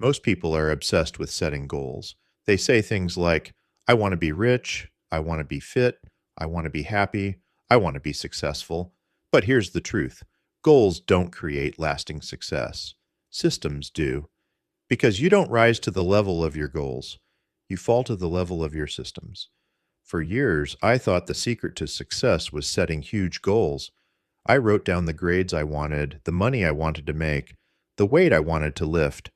Most people are obsessed with setting goals. They say things like, I want to be rich, I want to be fit, I want to be happy, I want to be successful. But here's the truth: goals don't create lasting success, systems do. Because you don't rise to the level of your goals, you fall to the level of your systems. For years, I thought the secret to success was setting huge goals. I wrote down the grades I wanted, the money I wanted to make, the weight I wanted to lift.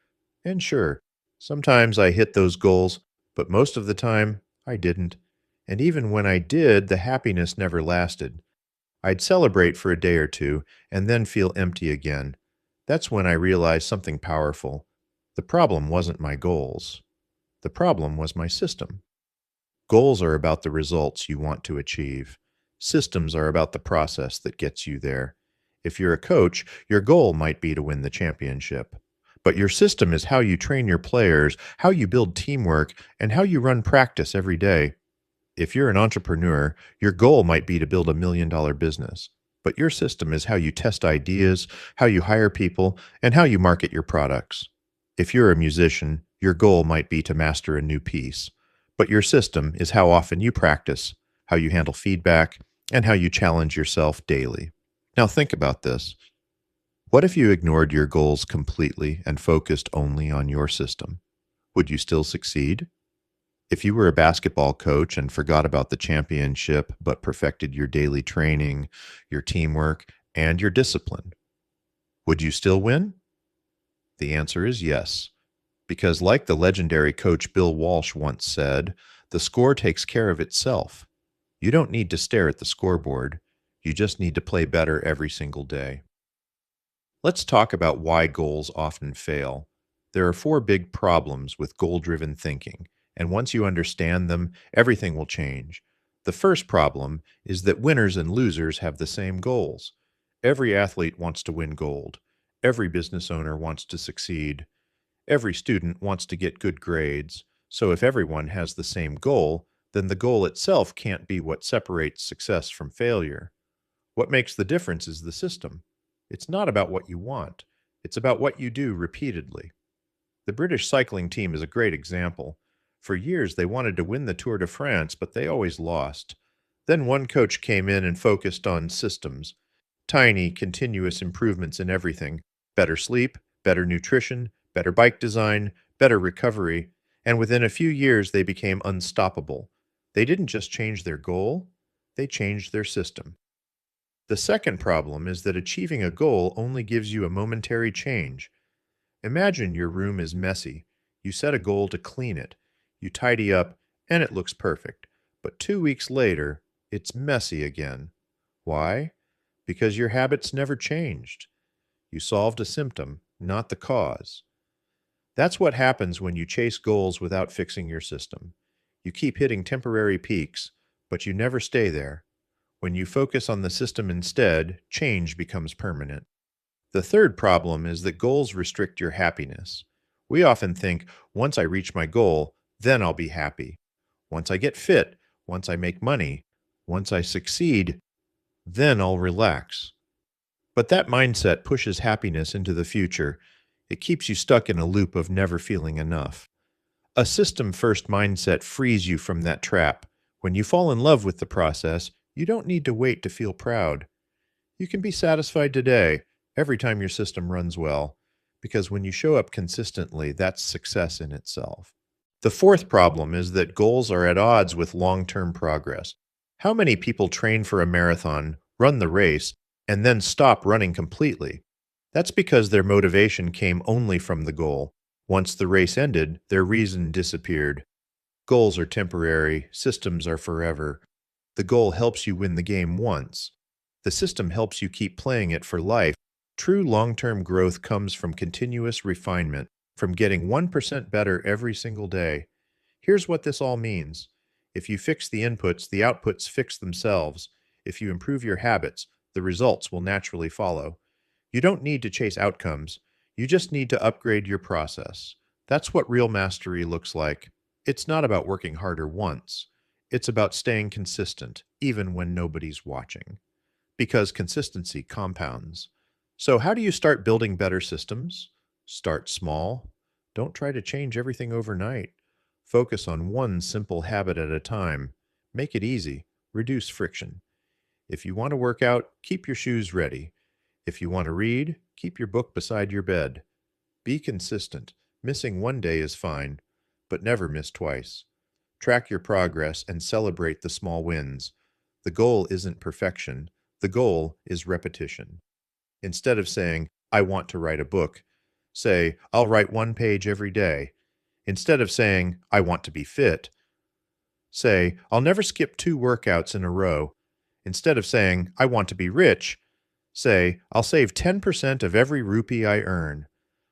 And sure, sometimes I hit those goals, but most of the time, I didn't. And even when I did, the happiness never lasted. I'd celebrate for a day or two and then feel empty again. That's when I realized something powerful. The problem wasn't my goals. The problem was my system. Goals are about the results you want to achieve. Systems are about the process that gets you there. If you're a coach, your goal might be to win the championship. But your system is how you train your players, how you build teamwork, and how you run practice every day. If you're an entrepreneur, your goal might be to build $1 million business. But your system is how you test ideas, how you hire people, and how you market your products. If you're a musician, your goal might be to master a new piece. But your system is how often you practice, how you handle feedback, and how you challenge yourself daily. Now think about this. What if you ignored your goals completely and focused only on your system? Would you still succeed? If you were a basketball coach and forgot about the championship but perfected your daily training, your teamwork, and your discipline, would you still win? The answer is yes. Because, like the legendary coach Bill Walsh once said, the score takes care of itself. You don't need to stare at the scoreboard. You just need to play better every single day. Let's talk about why goals often fail. There are four big problems with goal driven thinking, and once you understand them, everything will change. The first problem is that winners and losers have the same goals. Every athlete wants to win gold. Every business owner wants to succeed. Every student wants to get good grades. So if everyone has the same goal, then the goal itself can't be what separates success from failure. What makes the difference is the system. It's not about what you want, it's about what you do repeatedly. The British cycling team is a great example. For years, they wanted to win the Tour de France, but they always lost. Then one coach came in and focused on systems, tiny, continuous improvements in everything: better sleep, better nutrition, better bike design, better recovery. And within a few years, they became unstoppable. They didn't just change their goal, they changed their system. The second problem is that achieving a goal only gives you a momentary change. Imagine your room is messy. You set a goal to clean it. You tidy up, and it looks perfect. But 2 weeks later, it's messy again. Why? Because your habits never changed. You solved a symptom, not the cause. That's what happens when you chase goals without fixing your system. You keep hitting temporary peaks, but you never stay there. When you focus on the system instead, change becomes permanent. The third problem is that goals restrict your happiness. We often think, once I reach my goal, then I'll be happy. Once I get fit, once I make money, once I succeed, then I'll relax. But that mindset pushes happiness into the future. It keeps you stuck in a loop of never feeling enough. A system first mindset frees you from that trap. When you fall in love with the process, you don't need to wait to feel proud. You can be satisfied today, every time your system runs well, because when you show up consistently, that's success in itself. The fourth problem is that goals are at odds with long-term progress. How many people train for a marathon, run the race, and then stop running completely? That's because their motivation came only from the goal. Once the race ended, their reason disappeared. Goals are temporary, systems are forever. The goal helps you win the game once. The system helps you keep playing it for life. True long-term growth comes from continuous refinement, from getting 1% better every single day. Here's what this all means. If you fix the inputs, the outputs fix themselves. If you improve your habits, the results will naturally follow. You don't need to chase outcomes. You just need to upgrade your process. That's what real mastery looks like. It's not about working harder once. It's about staying consistent, even when nobody's watching. Because consistency compounds. So how do you start building better systems? Start small. Don't try to change everything overnight. Focus on one simple habit at a time. Make it easy. Reduce friction. If you want to work out, keep your shoes ready. If you want to read, keep your book beside your bed. Be consistent. Missing one day is fine, but never miss twice. Track your progress and celebrate the small wins. The goal isn't perfection. The goal is repetition. Instead of saying, I want to write a book, say, I'll write one page every day. Instead of saying, I want to be fit, say, I'll never skip two workouts in a row. Instead of saying, I want to be rich, say, I'll save 10% of every rupee I earn.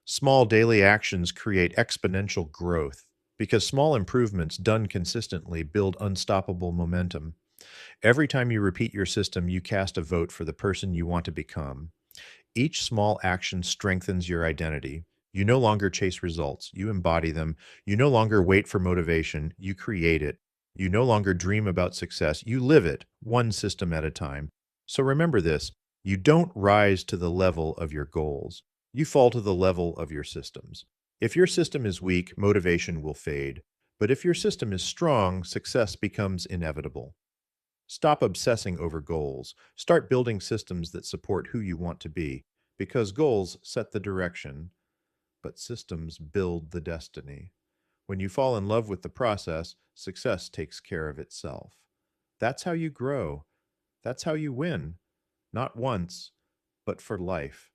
Small daily actions create exponential growth because small improvements done consistently build unstoppable momentum. Every time you repeat your system, you cast a vote for the person you want to become. Each small action strengthens your identity. You no longer chase results, you embody them. You no longer wait for motivation, you create it. You no longer dream about success, you live it, one system at a time. So remember this, you don't rise to the level of your goals. You fall to the level of your systems. If your system is weak, motivation will fade. But if your system is strong, success becomes inevitable. Stop obsessing over goals. Start building systems that support who you want to be, because goals set the direction, but systems build the destiny. When you fall in love with the process, success takes care of itself. That's how you grow. That's how you win, not once, but for life.